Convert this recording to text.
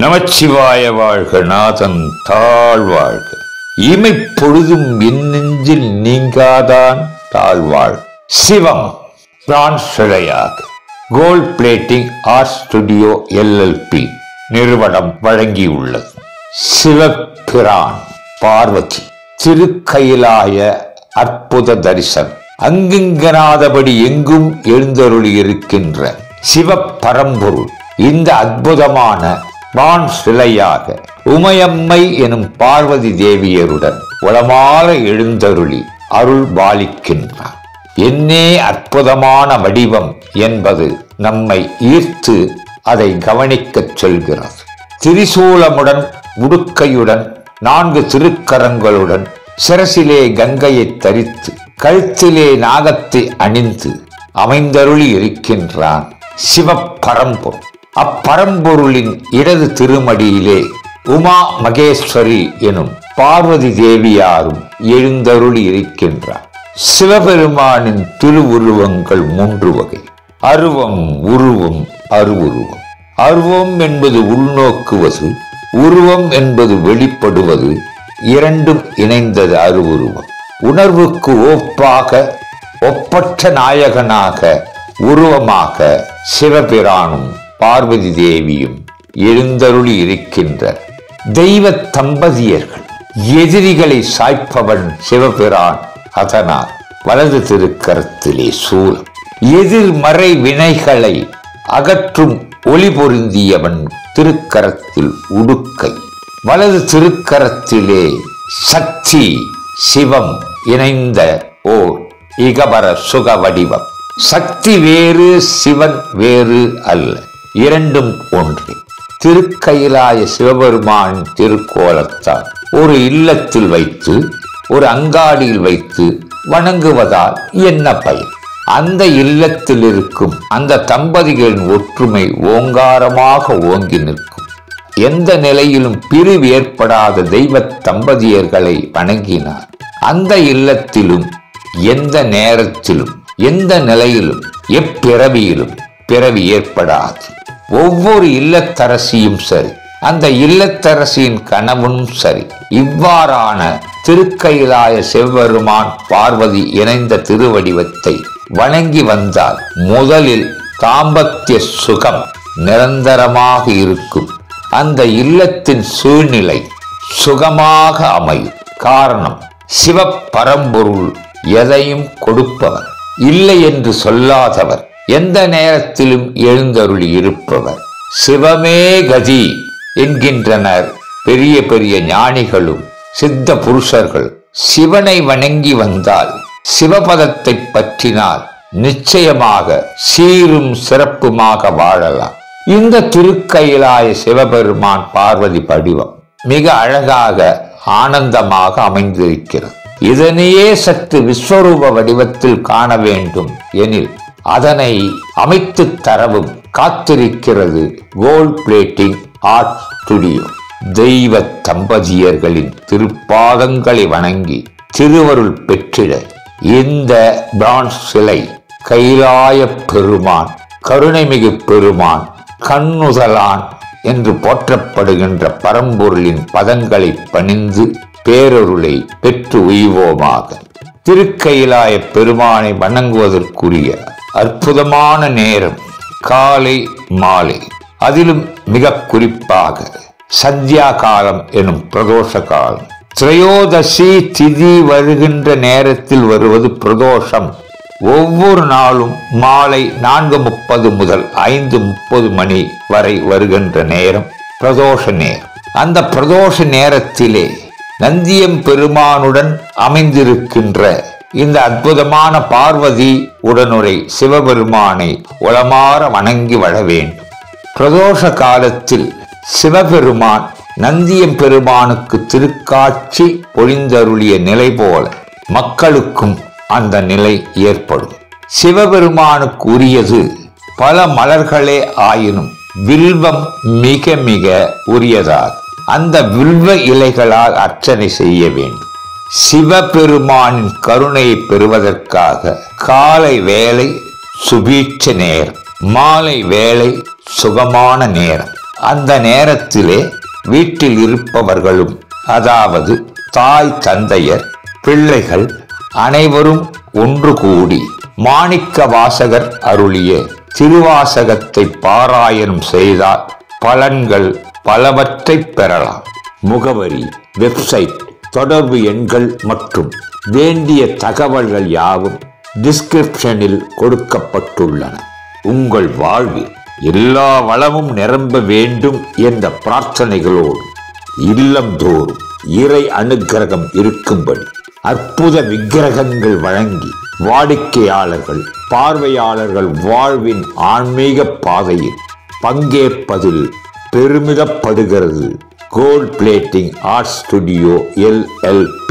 நமச்சிவாய வாழ்க, நாதன் தாழ்வாழ்க. இமைப்பொழுதும் என் நெஞ்சில் நீங்காதான் தாழ்வாழ். சிவம் பிரான்ஸ் சிலையாக gold plating art studio LLP நிறுவனம் வழங்கியுள்ளது. சிவபிரான் பார்வதி திருக்கயிலாய அற்புத தரிசனம். அங்கிங்கனாதபடி எங்கும் எழுந்தருளி இருக்கின்ற சிவபரம்பொருள் இந்த அற்புதமான வான் சிலையாக உமையம்மை எனும் பார்வதி தேவியருடன் உளமாற எழுந்தருளி அருள் பாலிக்கின்றார். என்னே அற்புதமான வடிவம் என்பது நம்மை ஈர்த்து அதை கவனிக்கச் சொல்கிறது. திரிசூலமுடன் உடுக்கையுடன் 4 திருக்கரங்களுடன் சிரசிலே கங்கையை தரித்து கழுத்திலே நாகத்தை அணிந்து அமைந்தருளி இருக்கின்றான் சிவபரம்பொருள். அப்பரம்பொருளின் இடது திருமடியிலே உமா மகேஸ்வரி எனும் பார்வதி தேவியாரும் எழுந்தருளி இருக்கின்றார். சிவபெருமானின் திருவுருவங்கள் 3 வகை. அருவம், உருவம், அருவுருவம். அருவம் என்பது உள்நோக்குவது, உருவம் என்பது வெளிப்படுவது, இரண்டும் இணைந்தது அருவுருவம். உணர்வுக்கு ஒப்பாக ஒப்பற்ற நாயகனாக உருவமாக சிவபிரானும் பார்வதி தேவியும் எழுந்தருளி இருக்கின்ற தெய்வ தம்பதியர்கள். எதிரிகளை சாய்ப்பவன் சிவபிரான், அதனால் வலது திருக்கரத்திலே சூலம். எதிர்மறை வினைகளை அகற்றும் ஒளி பொருந்தியவன் திருக்கரத்தில் உடுக்கை. வலது திருக்கரத்திலே சக்தி சிவம் இணைந்த ஓர் இகபர சுக வடிவம். சக்தி வேறு, சிவன் வேறு அல்ல, இரண்டும் ஒன்றே. திருக்கயிலாய சிவபெருமானின் திருக்கோலத்தால் ஒரு இல்லத்தில் வைத்து ஒரு அங்காடியில் வைத்து வணங்குவதால் என்ன பயன்? அந்த இல்லத்தில் இருக்கும் அந்த தம்பதிகளின் ஒற்றுமை ஓங்காரமாக ஓங்கி நிற்கும். எந்த நிலையிலும் பிரிவு ஏற்படாத தெய்வ தம்பதியர்களை வணங்கினார் அந்த இல்லத்திலும் எந்த நேரத்திலும் எந்த நிலையிலும் எப்பிறவியிலும் பிறவி ஏற்படாது. ஒவ்வொரு இல்லத்தரசியும் சரி, அந்த இல்லத்தரசியின் கணவனும் சரி, இவ்வாறான திருக்கயிலாய சிவபெருமான் பார்வதி இணைந்த திருவடிவத்தை வணங்கி வந்தால் முதலில் தாம்பத்திய சுகம் நிரந்தரமாக இருக்கும். அந்த இல்லத்தின் சூழ்நிலை சுகமாக அமையும். காரணம், சிவபரம்பொருள் எதையும் கொடுப்பவர், இல்லை என்று சொல்லாதவர், எந்த நேரத்திலும் எழுந்தருளி இருப்பவர். சிவமே கதி என்கின்றனர் பெரிய பெரிய ஞானிகளும் சித்த புருஷர்கள். சிவனை வணங்கி வந்தால், சிவபதத்தை பற்றினால் நிச்சயமாக சீரும் சிறப்புமாக வாழலாம். இந்த திருக்கயிலாய சிவபெருமான் பார்வதி வடிவம் மிக அழகாக ஆனந்தமாக அமைந்திருக்கிறது. இதனையே சற்று விஸ்வரூப வடிவத்தில் காண வேண்டும் எனில் அதனை அமைத்து தரவும் காத்திருக்கிறது கோல்ட் பிளேட்டிங் ஆர்ட் ஸ்டுடியோ. தெய்வ தம்பதியர்களின் திருப்பாதங்களை வணங்கி திருவருள் பெற்றிட இந்த பிரான்ஸ் சிலை கைலாய பெருமான், கருணைமிகு பெருமான், கண்ணுதலான் என்று போற்றப்படுகின்ற பரம்பொருளின் பதங்களை பணிந்து பேரருளை பெற்று உய்வோமாக. திருக்கயிலாய பெருமானை வணங்குவதற்குரிய அற்புதமான நேரம் காலை மாலை. அதிலும் மிக குறிப்பாக சந்தியா காலம் எனும் பிரதோஷ காலம். திரையோதசி திதி வருகின்ற நேரத்தில் வருவது பிரதோஷம். ஒவ்வொரு நாளும் மாலை 4:30 முதல் 5:30 மணி வரை வருகின்ற நேரம் பிரதோஷ நேரம். அந்த பிரதோஷ நேரத்திலே நந்தியம் பெருமானுடன் அமைந்திருக்கின்ற இந்த அற்புதமான பார்வதி உடனுரை சிவபெருமானை உளமாற வணங்கி வர வேண்டும். பிரதோஷ காலத்தில் சிவபெருமான் நந்தியம் பெருமானுக்கு திருக்காட்சி பொழிந்தருளிய நிலை போல மக்களுக்கும் அந்த நிலை ஏற்படும். சிவபெருமானுக்கு உரியது பல மலர்களே ஆயினும் வில்வம் மிக மிக உரியதாகும். அந்த வில்வ இலைகளால் அர்ச்சனை செய்ய வேண்டும். சிவபெருமானின் கருணையை பெறுவதற்காக காலை வேளை சுபீட்ச நேரம், மாலை வேளை சுகமான நேரம். அந்த நேரத்திலே வீட்டில் இருப்பவர்களும், அதாவது தாய் தந்தையர் பிள்ளைகள் அனைவரும் ஒன்று கூடி மாணிக்க வாசகர் அருளிய திருவாசகத்தை பாராயணம் செய்தால் பலன்கள் பலவற்றை பெறலாம். முகவரி, வெப்சைட், தொடர்பு எண்கள் மற்றும் வேண்டிய தகவல்கள் யாவும் டிஸ்கிரிப்ஷனில் கொடுக்கப்பட்டுள்ளன. உங்கள் வாழ்வில் எல்லா வளமும் நிரம்ப வேண்டும் என்ற பிரார்த்தனைகளோடு இல்லந்தோறும் இறை அனுக்கிரகம் இருக்கும்படி அற்புத விக்கிரகங்கள் வழங்கி வாடிக்கையாளர்கள், பார்வையாளர்கள் வாழ்வின் ஆன்மீக பாதையில் பங்கேற்பதில் பெருமிதப்படுகிறது gold plating art studio LLP.